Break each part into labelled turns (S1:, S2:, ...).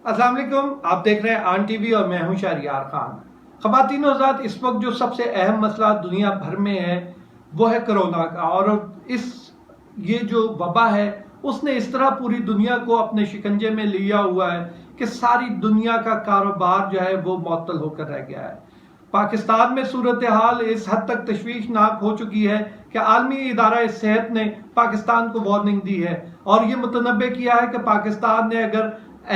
S1: السلام علیکم، آپ دیکھ رہے ہیں آن ٹی وی اور میں ہوں شہریار خان۔ خواتین و حضرات، اس وقت جو سب سے اہم مسئلہ دنیا بھر میں ہے وہ ہے کرونا کا، اور یہ جو وبا ہے اس نے اس طرح پوری دنیا کو اپنے شکنجے میں لیا ہوا ہے کہ ساری دنیا کا کاروبار جو ہے وہ معطل ہو کر رہ گیا ہے۔ پاکستان میں صورتحال اس حد تک تشویشناک ہو چکی ہے کہ عالمی ادارہ صحت نے پاکستان کو وارننگ دی ہے اور یہ متنبع کیا ہے کہ پاکستان نے اگر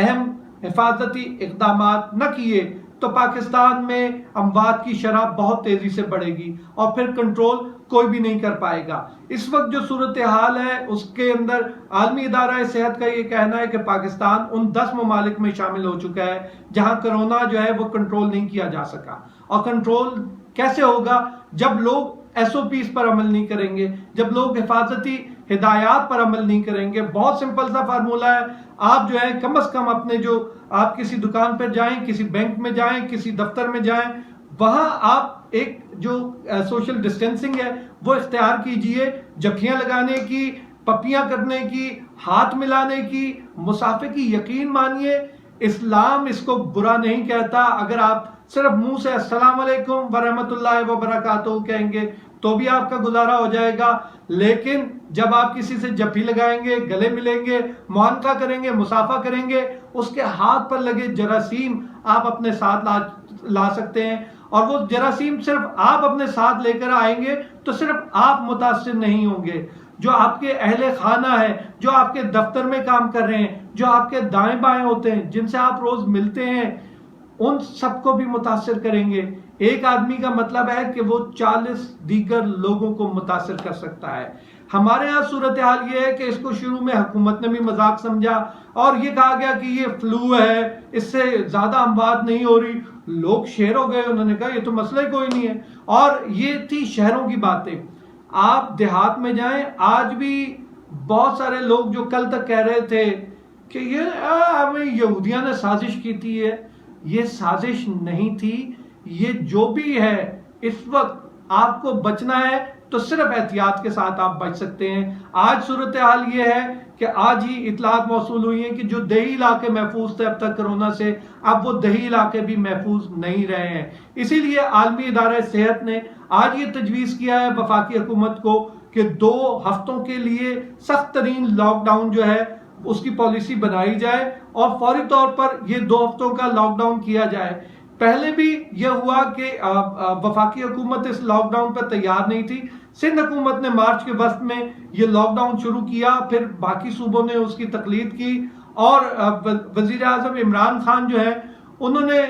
S1: اہم حفاظتی اقدامات نہ کیے تو پاکستان میں اموات کی شرح بہت تیزی سے بڑھے گی اور پھر کنٹرول کوئی بھی نہیں کر پائے گا۔ اس وقت جو صورتحال ہے اس کے اندر عالمی ادارہ صحت کا یہ کہنا ہے کہ پاکستان ان 10 ممالک میں شامل ہو چکا ہے جہاں کرونا جو ہے وہ کنٹرول نہیں کیا جا سکا۔ اور کنٹرول کیسے ہوگا؟ جب لوگ ایس او پیز پر عمل نہیں کریں گے، جب لوگ حفاظتی ہدایات پر عمل نہیں کریں گے۔ بہت سمپل سا فارمولہ ہے، آپ جو ہے کم از کم اپنے آپ کسی دکان پر جائیں، کسی بینک میں جائیں، کسی دفتر میں جائیں، وہاں آپ ایک جو سوشل ڈسٹینسنگ ہے وہ اختیار کیجئے، جھپیاں لگانے کی، پپیاں کرنے کی، ہاتھ ملانے کی، مسافے کی یقین مانیے اسلام اس کو برا نہیں کہتا۔ اگر آپ صرف منہ سے السلام علیکم ورحمۃ اللہ وبرکاتہ کہیں گے تو بھی آپ کا گزارا ہو جائے گا، لیکن جب آپ کسی سے جھپی لگائیں گے، گلے ملیں گے، معانقہ کریں گے، مصافحہ کریں گے، اس کے ہاتھ پر لگے جراثیم آپ اپنے ساتھ لا سکتے ہیں، اور وہ جراثیم صرف آپ اپنے ساتھ لے کر آئیں گے تو صرف آپ متاثر نہیں ہوں گے، جو آپ کے اہل خانہ ہے، جو آپ کے دفتر میں کام کر رہے ہیں، جو آپ کے دائیں بائیں ہوتے ہیں، جن سے آپ روز ملتے ہیں، ان سب کو بھی متاثر کریں گے۔ ایک آدمی کا مطلب ہے کہ وہ 40 دیگر لوگوں کو متاثر کر سکتا ہے۔ ہمارے ہاں صورتحال یہ ہے کہ اس کو شروع میں حکومت نے بھی مذاق سمجھا اور یہ کہا گیا کہ یہ فلو ہے، اس سے زیادہ اموات نہیں ہو رہی، لوگ شیر ہو گئے، انہوں نے کہا یہ تو مسئلہ ہی کوئی نہیں ہے، اور یہ تھی شہروں کی باتیں۔ آپ دیہات میں جائیں، آج بھی بہت سارے لوگ جو کل تک کہہ رہے تھے کہ یہ ہمیں یہودیاں نے سازش کی تھی، یہ سازش نہیں تھی، یہ جو بھی ہے اس وقت آپ کو بچنا ہے تو صرف احتیاط کے ساتھ آپ بچ سکتے ہیں۔ آج صورتحال یہ ہے کہ آج ہی اطلاعات موصول ہوئی ہیں کہ جو دیہی علاقے محفوظ تھے اب تک کرونا سے، اب وہ دیہی علاقے بھی محفوظ نہیں رہے ہیں۔ اسی لیے عالمی ادارہ صحت نے آج یہ تجویز کیا ہے وفاقی حکومت کو کہ 2 ہفتوں کے لیے سخت ترین لاک ڈاؤن جو ہے اس کی پالیسی بنائی جائے اور فوری طور پر یہ 2 ہفتوں کا لاک ڈاؤن کیا جائے۔ پہلے بھی یہ ہوا کہ وفاقی حکومت اس لاک ڈاؤن پر تیار نہیں تھی، سندھ حکومت نے مارچ کے وسط میں یہ لاک ڈاؤن شروع کیا، پھر باقی صوبوں نے اس کی تقلید کی، اور وزیر اعظم عمران خان جو ہے انہوں نے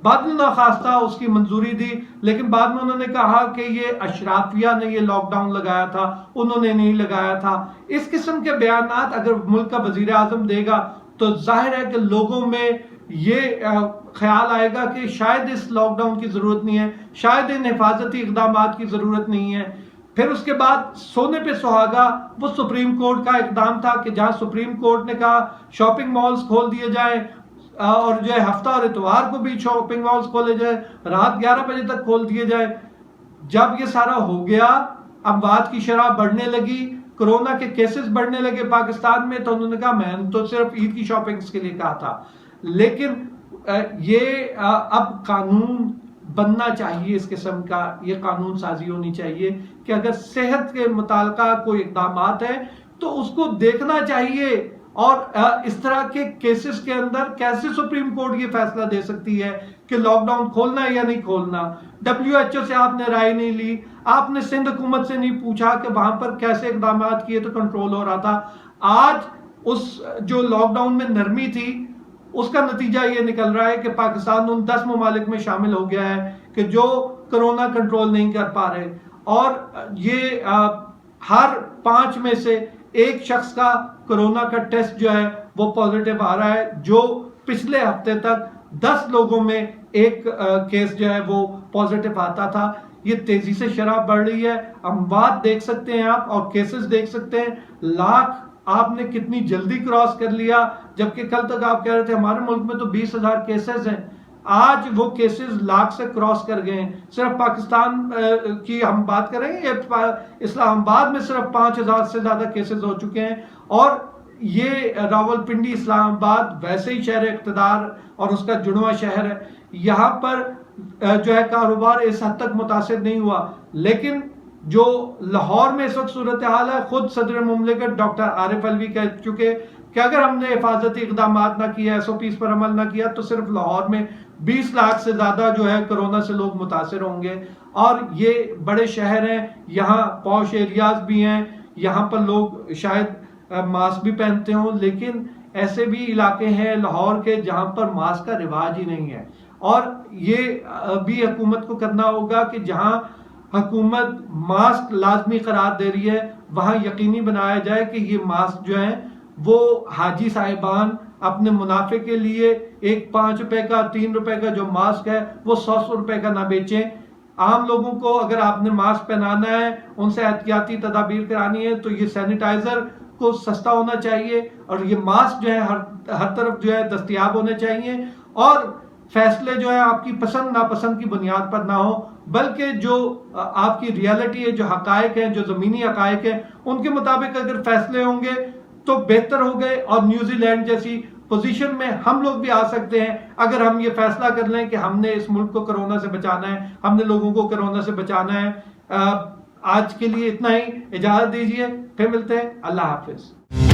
S1: بعد ناخواستہ اس کی منظوری دی، لیکن بعد میں انہوں نے کہا کہ یہ اشرافیہ نے یہ لاک ڈاؤن لگایا تھا، انہوں نے نہیں لگایا تھا۔ اس قسم کے بیانات اگر ملک کا وزیر اعظم دے گا تو ظاہر ہے کہ لوگوں میں یہ خیال آئے گا کہ شاید اس لاک ڈاؤن کی ضرورت نہیں ہے، شاید ان حفاظتی اقدامات کی ضرورت نہیں ہے۔ پھر اس کے بعد سونے پہ سہاگا وہ سپریم کورٹ کا اقدام تھا کہ جہاں سپریم کورٹ نے کہا شاپنگ مالز کھول دیے جائیں، اور جو ہے ہفتہ اور اتوار کو بھی شاپنگ مالز کھولے جائیں، رات 11 بجے تک کھول دیے جائیں۔ جب یہ سارا ہو گیا، اموات کی شرح بڑھنے لگی، کرونا کے کیسز بڑھنے لگے پاکستان میں، تو انہوں نے کہا میں نے تو صرف عید کی شاپنگز کے لیے کہا تھا۔ لیکن یہ اب قانون بننا چاہیے، اس قسم کا یہ قانون سازی ہونی چاہیے کہ اگر صحت کے متعلقہ کوئی اقدامات ہیں تو اس کو دیکھنا چاہیے، اور اس طرح کے کیسز کے اندر کیسے سپریم کورٹ یہ فیصلہ دے سکتی ہے کہ لاک ڈاؤن کھولنا ہے یا نہیں کھولنا۔ WHO سے آپ نے رائے نہیں لی، آپ نے سندھ حکومت سے نہیں پوچھا کہ وہاں پر کیسے اقدامات کیے تو کنٹرول ہو رہا تھا۔ آج اس جو لاک ڈاؤن میں نرمی تھی اس کا نتیجہ یہ نکل رہا ہے کہ پاکستان ان 10 ممالک میں شامل ہو گیا ہے کہ جو کرونا کنٹرول نہیں کر پا رہے، اور یہ ہر 5 میں سے 1 شخص کا کرونا کا ٹیسٹ جو ہے وہ پازیٹیو آ رہا ہے، جو پچھلے ہفتے تک 10 لوگوں میں 1 کیس جو ہے وہ پازیٹیو آتا تھا۔ یہ تیزی سے شرح بڑھ رہی ہے، اموات دیکھ سکتے ہیں آپ اور کیسز دیکھ سکتے ہیں، لاکھ آپ نے کتنی جلدی کراس کر لیا، جبکہ کل تک آپ کہہ رہے تھے ہمارے ملک میں تو 20,000 کیسز ہیں، آج وہ کیسز لاکھ سے کراس کر گئے ہیں۔ صرف پاکستان کی ہم بات کریں، اسلام آباد میں صرف 5,000 سے زیادہ کیسز ہو چکے ہیں، اور یہ راولپنڈی اسلام آباد ویسے ہی شہر اقتدار اور اس کا جڑواں شہر ہے، یہاں پر جو ہے کاروبار اس حد تک متاثر نہیں ہوا، لیکن جو لاہور میں اس وقت صورتحال ہے، خود صدر مملکت ڈاکٹر عارف علوی کہہ چکے کہ اگر ہم نے حفاظتی اقدامات نہ کیا، ایس او پیز پر عمل نہ کیا، تو صرف لاہور میں 20 لاکھ سے زیادہ جو ہے کرونا سے لوگ متاثر ہوں گے۔ اور یہ بڑے شہر ہیں، یہاں پوش ایریاز بھی ہیں، یہاں پر لوگ شاید ماسک بھی پہنتے ہوں، لیکن ایسے بھی علاقے ہیں لاہور کے جہاں پر ماسک کا رواج ہی نہیں ہے۔ اور یہ بھی حکومت کو کرنا ہوگا کہ جہاں حکومت ماسک لازمی قرار دے رہی ہے، وہاں یقینی بنایا جائے کہ یہ ماسک جو ہیں وہ حاجی صاحبان اپنے منافع کے لیے ایک 5 روپے کا 3 روپے کا جو ماسک ہے وہ 100 روپے کا نہ بیچیں۔ عام لوگوں کو اگر آپ نے ماسک پہنانا ہے، ان سے احتیاطی تدابیر کرانی ہے، تو یہ سینیٹائزر کو سستا ہونا چاہیے، اور یہ ماسک جو ہے ہر طرف جو ہے دستیاب ہونے چاہیے، اور فیصلے جو ہے آپ کی پسند ناپسند کی بنیاد پر نہ ہو، بلکہ جو آپ کی ریالٹی ہے، جو حقائق ہیں، جو زمینی حقائق ہیں، ان کے مطابق اگر فیصلے ہوں گے تو بہتر ہو گئے۔ اور نیوزی لینڈ جیسی پوزیشن میں ہم لوگ بھی آ سکتے ہیں اگر ہم یہ فیصلہ کر لیں کہ ہم نے اس ملک کو کرونا سے بچانا ہے، ہم نے لوگوں کو کرونا سے بچانا ہے۔ آج کے لیے اتنا ہی، اجازت دیجیے، پھر ملتے ہیں، اللہ حافظ۔